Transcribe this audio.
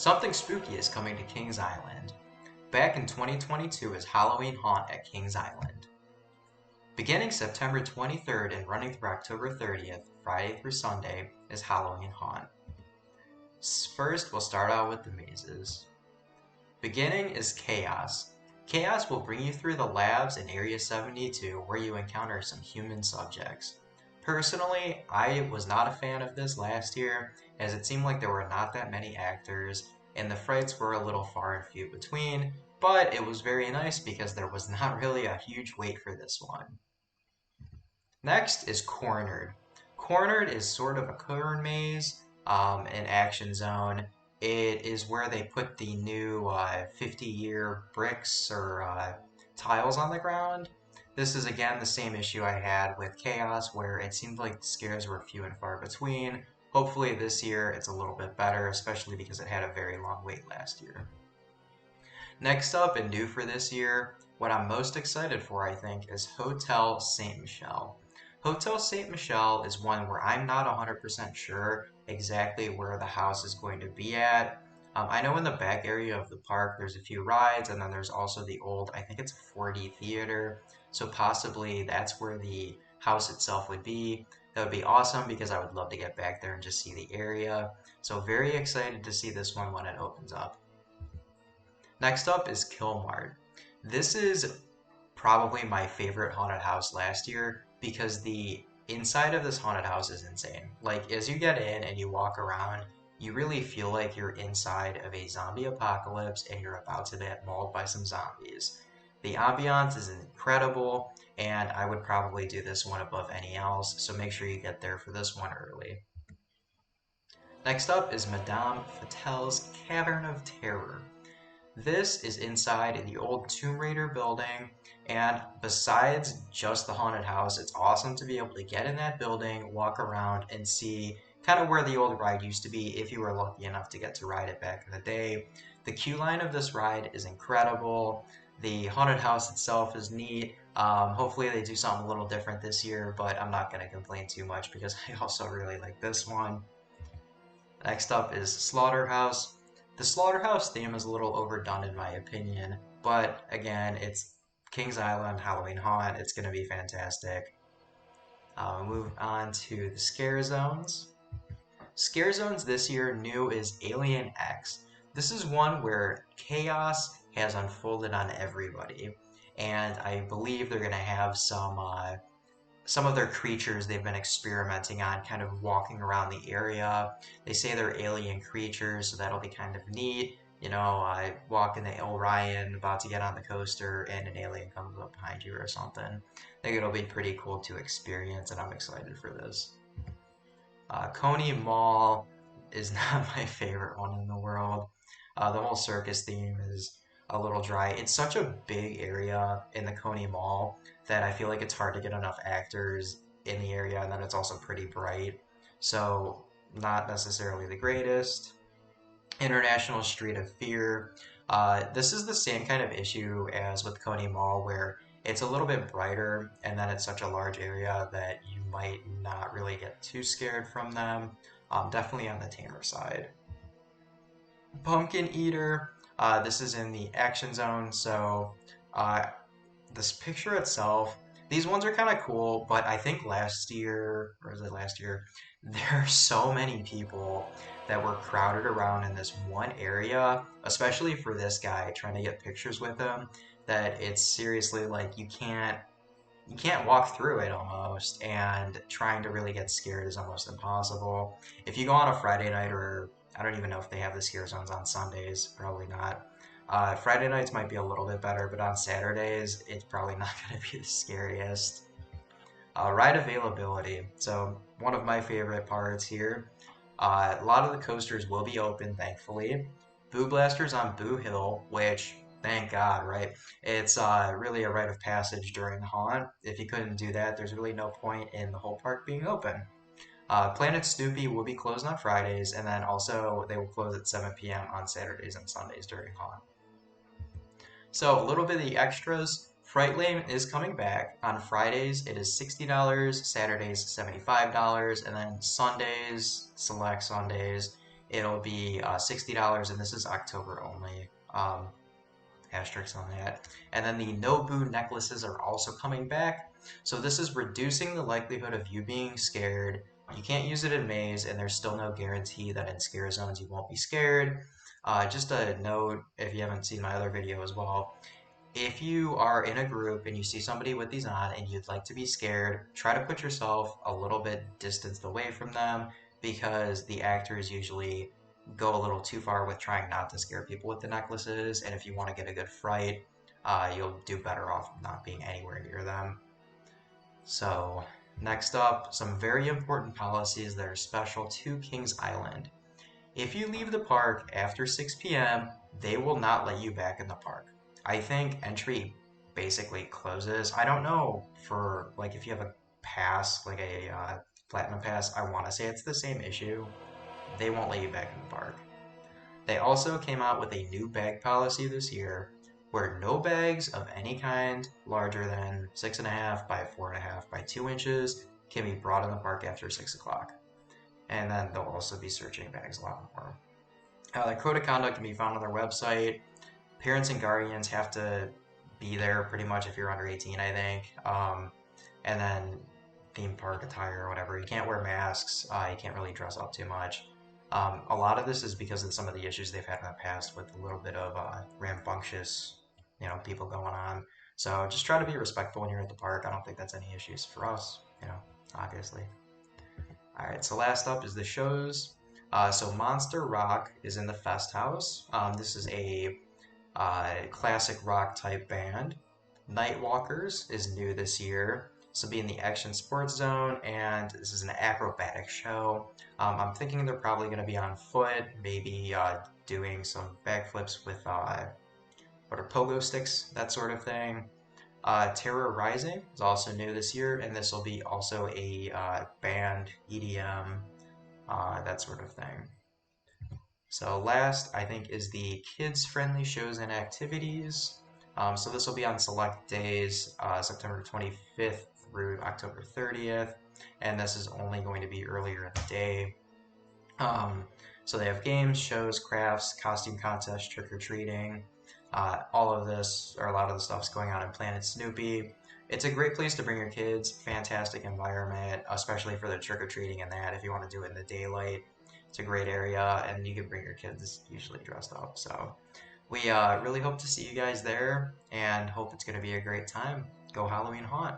Something spooky is coming to Kings Island. Back in 2022 is Halloween Haunt at Kings Island. Beginning September 23rd and running through October 30th, Friday through Sunday, is Halloween Haunt. First, we'll start out with the mazes. Beginning is Chaos. Chaos will bring you through the labs in Area 72 where you encounter some human subjects. Personally, I was not a fan of this last year, as it seemed like there were not that many actors, and the frights were a little far and few between, but it was very nice because there was not really a huge wait for this one. Next is Cornered. Cornered is sort of a corn maze, an action zone. It is where they put the new 50-year bricks or tiles on the ground. This is again the same issue I had with Chaos, where it seemed like the scares were few and far between. Hopefully this year it's a little bit better, especially because it had a very long wait last year. Next up and new for this year, what I'm most excited for I think is Hotel St. Michel. Hotel St. Michel is one where I'm not 100% sure exactly where the house is going to be at. I know in the back area of the park there's a few rides, and then there's also the old, I think it's 4D theater, so possibly that's where the house itself would be. That would be awesome because I would love to get back there and just see the area. So very excited to see this one when it opens up. Next up is Killmart. This is probably my favorite haunted house last year because the inside of this haunted house is insane. Like, as you get in and you walk around, you really feel like you're inside of a zombie apocalypse and you're about to get mauled by some zombies. The ambiance is incredible, and I would probably do this one above any else, so make sure you get there for this one early. Next up is Madame Fatale's Cavern of Terror. This is inside the old Tomb Raider building, and besides just the haunted house, it's awesome to be able to get in that building, walk around, and see kind of where the old ride used to be if you were lucky enough to get to ride it back in the day. The queue line of this ride is incredible. The haunted house itself is neat. Hopefully they do something a little different this year, but I'm not going to complain too much because I also really like this one. Next up is Slaughterhouse. The Slaughterhouse theme is a little overdone in my opinion, but again, it's Kings Island, Halloween Haunt. It's going to be fantastic. Move on to the Scare Zones. Scare Zones this year new is Alien X. This is one where chaos has unfolded on everybody, and I believe they're going to have some of their creatures they've been experimenting on kind of walking around the area. They say they're alien creatures, so that'll be kind of neat. You know, I walk in the Orion about to get on the coaster and an alien comes up behind you or something. I think it'll be pretty cool to experience, and I'm excited for this. Coney Maul is not my favorite one in the world. The whole circus theme is a little dry. It's such a big area in the Coney Mall that I feel like it's hard to get enough actors in the area, and then it's also pretty bright. So, not necessarily the greatest. International Street of Fear. This is the same kind of issue as with Coney Mall, where it's a little bit brighter, and then it's such a large area that you might not really get too scared from them. Definitely on the tamer side. Pumpkin Eater. This is in the action zone, so uh, this picture itself, these ones are kind of cool, but I think last year, or was it last year, there are so many people that were crowded around in this one area, especially for this guy trying to get pictures with him, that it's seriously like you can't walk through it almost, and trying to really get scared is almost impossible. If you go on a Friday night, or I don't even know if they have the scare zones on Sundays, probably not. Friday nights might be a little bit better, but on Saturdays, it's probably not going to be the scariest. Ride availability. So, one of my favorite parts here. A lot of the coasters will be open, thankfully. Boo Blasters on Boo Hill, which, thank God, right? It's really a rite of passage during Haunt. If you couldn't do that, there's really no point in the whole park being open. Planet Snoopy will be closed on Fridays, and then also they will close at 7 p.m. on Saturdays and Sundays during Haunt. So a little bit of the extras. Fright Lane is coming back. On Fridays, it is $60, Saturdays, $75, and then Sundays, select Sundays, it'll be $60, and this is October only. Asterisks on that. And then the Nobu necklaces are also coming back. So this is reducing the likelihood of you being scared. You can't use it in maze, and there's still no guarantee that in scare zones you won't be scared. Just a note, if you haven't seen my other video as well, if you are in a group and you see somebody with these on and you'd like to be scared, try to put yourself a little bit distanced away from them, because the actors usually go a little too far with trying not to scare people with the necklaces, and if you want to get a good fright, you'll do better off not being anywhere near them. So, next up, some very important policies that are special to Kings Island. If you leave the park after 6 p.m., they will not let you back in the park. I think entry basically closes. I don't know for like if you have a pass, like a platinum pass, I want to say it's the same issue. They won't let you back in the park. They also came out with a new bag policy this year where no bags of any kind larger than 6.5 by 4.5 by 2 inches can be brought in the park after 6 o'clock. And then they'll also be searching bags a lot more. The code of conduct can be found on their website. Parents and guardians have to be there pretty much if you're under 18, I think. And then theme park attire or whatever. You can't wear masks. You can't really dress up too much. A lot of this is because of some of the issues they've had in the past with a little bit of rambunctious, people going on. So just try to be respectful when you're at the park. I don't think that's any issues for us, obviously. All right, so last up is the shows. So Monster Rock is in the Fest House. This is a classic rock type band. Nightwalkers is new this year. This will be in the Action Sports Zone, and this is an acrobatic show. I'm thinking they're probably going to be on foot, maybe doing some backflips with what are pogo sticks, that sort of thing. Terror Rising is also new this year, and this will be also a band, EDM, that sort of thing. So last, I think, is the kids-friendly shows and activities. So this will be on select days, September 25th through October 30th, and this is only going to be earlier in the day. So they have games, shows, crafts, costume contests, trick-or-treating. All of this, or a lot of the stuff's going on in Planet Snoopy. It's a great place to bring your kids, fantastic environment, especially for the trick-or-treating and that, if you want to do it in the daylight. It's a great area, and you can bring your kids usually dressed up. So we really hope to see you guys there, and hope it's going to be a great time. Go Halloween Haunt!